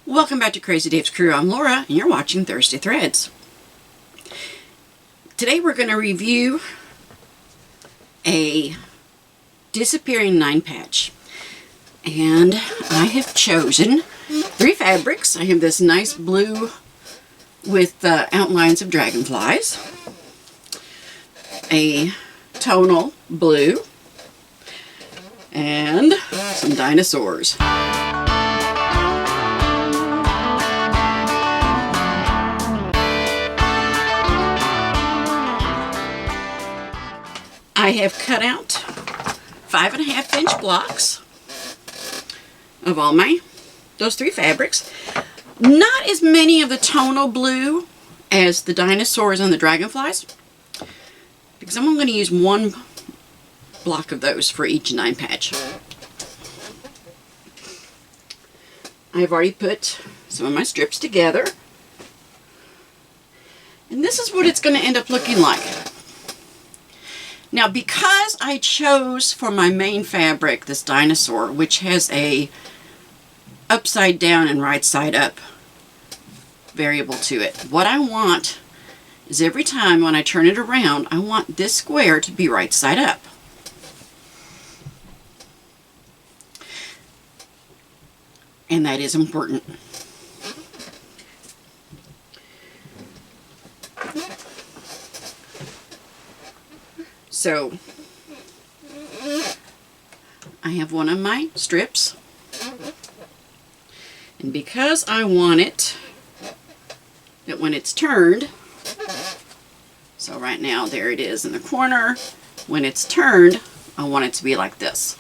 Welcome back to Crazy Dave's Crew. I'm Laura, and you're watching Thirsty Threads. Today we're going to review a disappearing 9-patch. And I have chosen 3 fabrics. I have this nice blue with outlines of dragonflies, a tonal blue, and some dinosaurs. I have cut out 5.5-inch blocks of all those 3 fabrics. Not as many of the tonal blue as the dinosaurs and the dragonflies, because I'm only going to use 1 block of those for each 9-patch. I've already put some of my strips together, and this is what it's going to end up looking like. Now, because I chose for my main fabric this dinosaur, which has a upside down and right side up variable to it, what I want is every time when I turn it around, I want this square to be right side up. And that is important. So, I have one of my strips, and because I want it that when it's turned, so right now there it is in the corner, when it's turned, I want it to be like this.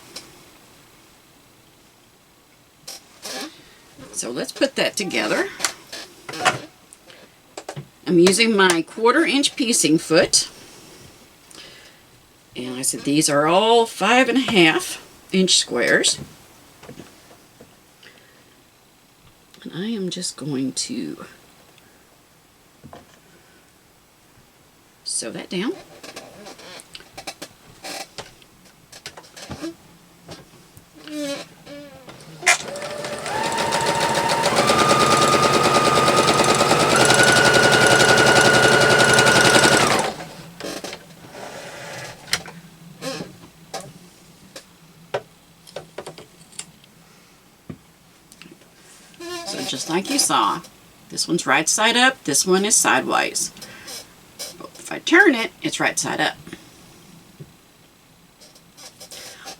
So let's put that together. I'm using my 1/4-inch piecing foot. And I said these are all 5.5-inch squares. And I am just going to sew that down. So just like you saw, this one's right side up, this one is sideways. But if I turn it, it's right side up.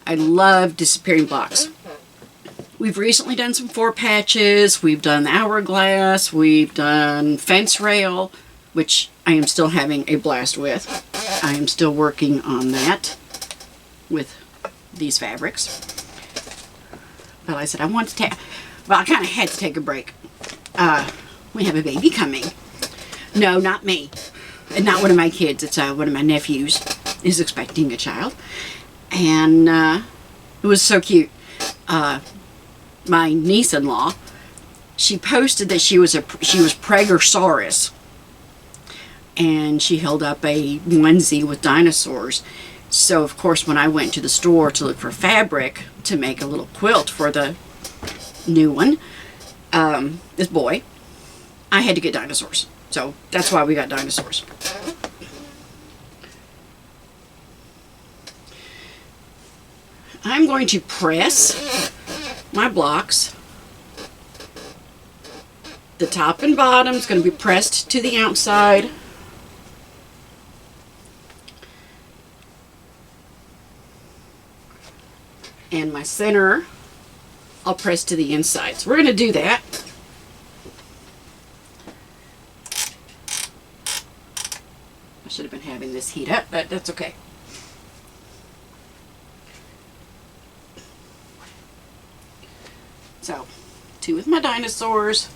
I love disappearing blocks. We've recently done some 4-patches, we've done hourglass, we've done fence rail, which I am still having a blast with. I am still working on that with these fabrics. But I said I want to take, well, I kind of had to take a break. We have a baby coming. No, not me. And not one of my kids. It's one of my nephews is expecting a child. And it was so cute. My niece-in-law, she posted that she was Pregosaurus. And she held up a onesie with dinosaurs. So, of course, when I went to the store to look for fabric to make a little quilt for the new one, this boy, I had to get dinosaurs. So that's why we got dinosaurs. I'm going to press my blocks. The top and bottom is going to be pressed to the outside. And my center, I'll press to the inside. So we're going to do that. I should have been having this heat up, but that's okay. So, 2 with my dinosaurs,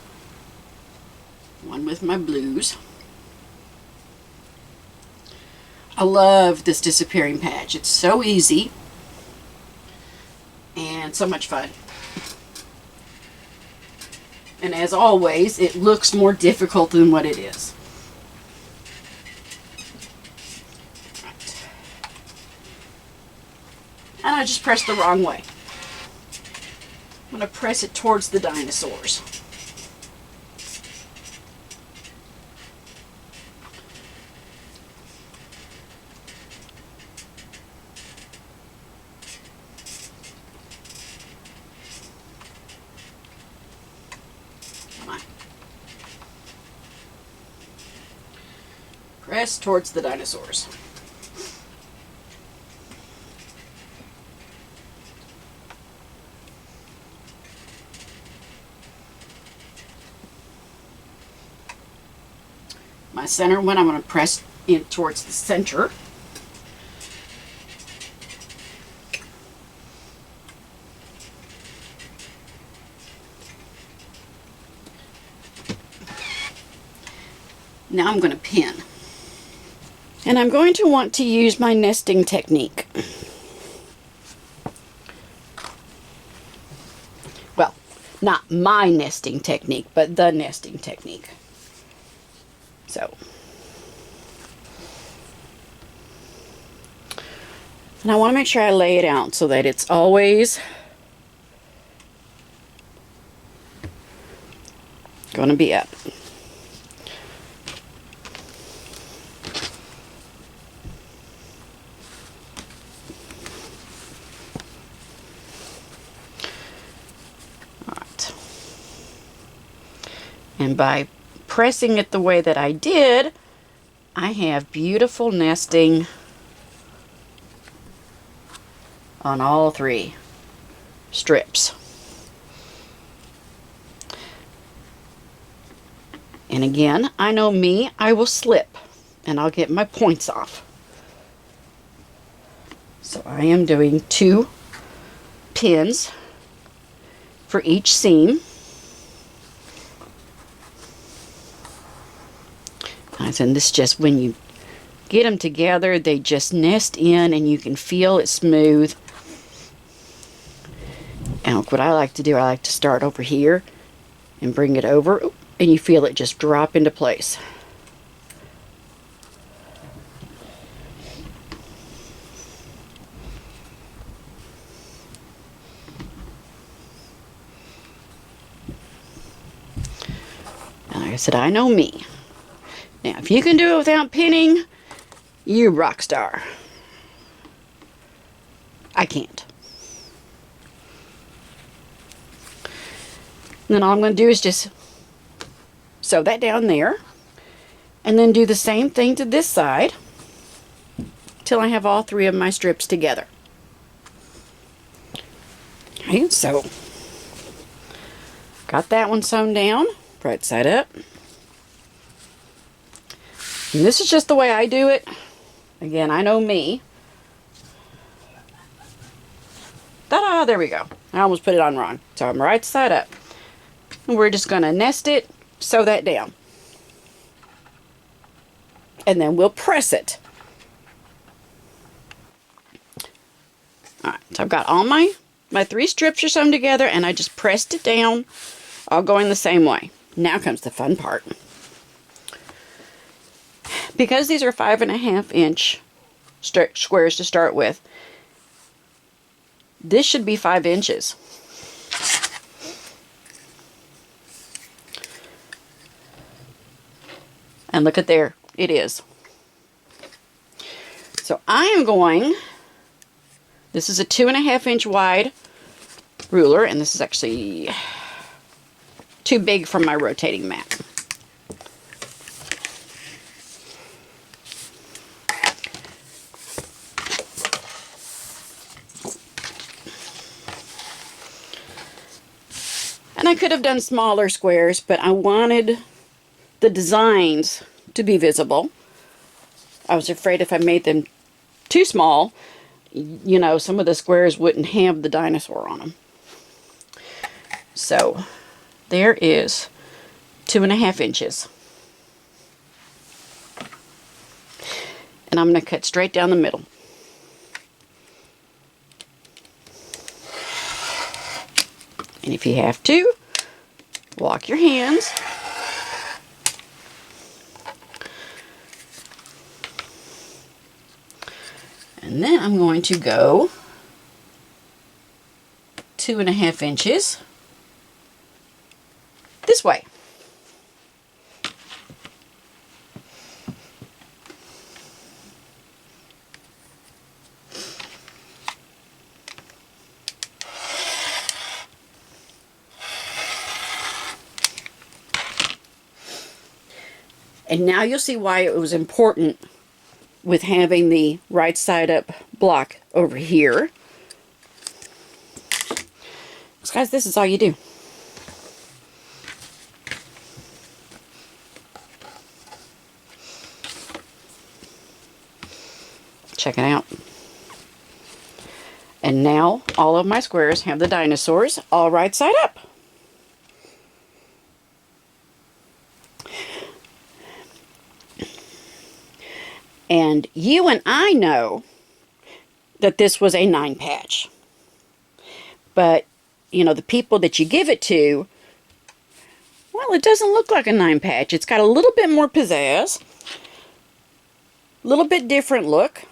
1 with my blues. I love this disappearing patch. It's so easy and so much fun. And as always, it looks more difficult than what it is. Right. And I just pressed the wrong way. I'm going to press it towards the dinosaurs. Press towards the dinosaurs. My center one, I'm going to press in towards the center. Now I'm going to pin. And I'm going to want to use my nesting technique. Well, not my nesting technique, but the nesting technique. So. And I want to make sure I lay it out so that it's always going to be up. And by pressing it the way that I did, I have beautiful nesting on all 3 strips. And again, I know me, I will slip and I'll get my points off. So I am doing 2 pins for each seam. And this just, when you get them together, they just nest in and you can feel it smooth. And what I like to do, I like to start over here and bring it over, and you feel it just drop into place. And like I said, I know me. Now, if you can do it without pinning, you rock star. I can't. And then all I'm going to do is just sew that down there. And then do the same thing to this side till I have all 3 of my strips together. Okay, so got that one sewn down, right side up. And this is just the way I do it. Again, I know me. Ta-da! There we go. I almost put it on wrong. So I'm right side up. And we're just going to nest it, sew that down. And then we'll press it. Alright, so I've got all my 3 strips are sewn together and I just pressed it down, all going the same way. Now comes the fun part. Because these are 5.5 inch squares to start with, this should be 5 inches. And look at there, it is. So I am going, this is a 2.5 inch wide ruler, and this is actually too big for my rotating mat. And I could have done smaller squares, but I wanted the designs to be visible. I was afraid if I made them too small, you know, some of the squares wouldn't have the dinosaur on them. So there is 2.5 inches. And I'm going to cut straight down the middle. And if you have to, walk your hands. And then I'm going to go 2.5 inches this way. And now you'll see why it was important with having the right side up block over here. Because guys, this is all you do. Check it out. And now all of my squares have the dinosaurs all right side up. And you and I know that this was a 9 patch. But, you know, the people that you give it to, well, it doesn't look like a 9 patch. It's got a little bit more pizzazz. A little bit different look.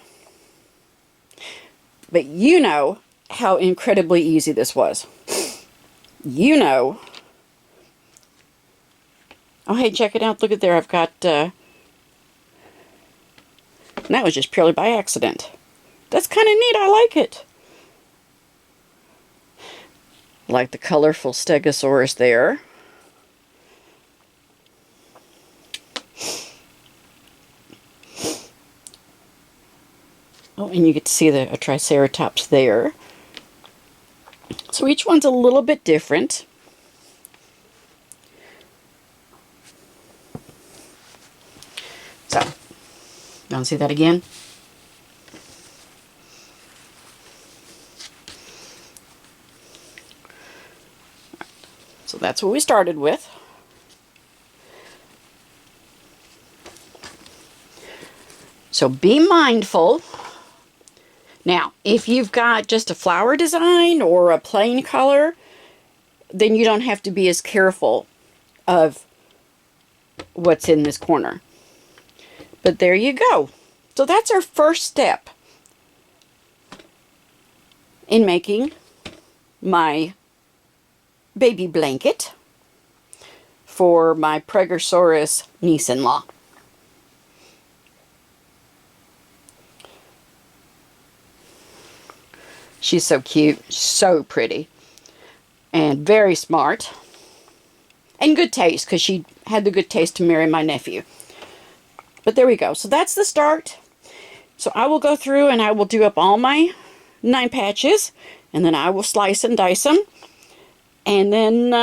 But you know how incredibly easy this was. You know. Oh, hey, check it out. Look at there. I've got... and that was just purely by accident. That's kind of neat. I like it. I like the colorful Stegosaurus there. Oh, and you get to see a Triceratops there. So each one's a little bit different. So, you want to see that again? So that's what we started with. So be mindful. Now, if you've got just a flower design or a plain color, then you don't have to be as careful of what's in this corner. But there you go. So that's our first step in making my baby blanket for my Pregosaurus niece-in-law. She's so cute, so pretty, and very smart, and good taste, because she had the good taste to marry my nephew. But there we go. So that's the start. So I will go through and I will do up all my 9 patches, and then I will slice and dice them, and then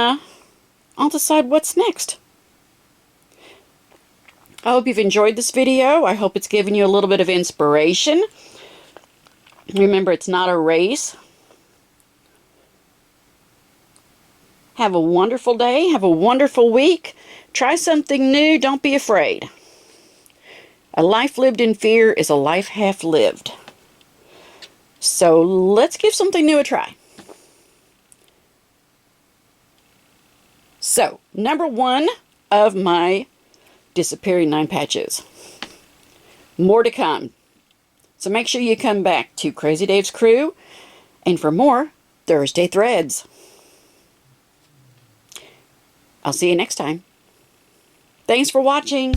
I'll decide what's next. I hope you've enjoyed this video. I hope it's given you a little bit of inspiration. Remember, it's not a race. Have a wonderful day. Have a wonderful week. Try something new. Don't be afraid. A life lived in fear is a life half lived. So let's give something new a try. So, number 1 of my disappearing 9 patches. More to come. So make sure you come back to Crazy Dave's Crew and for more Thursday Threads. I'll see you next time. Thanks for watching.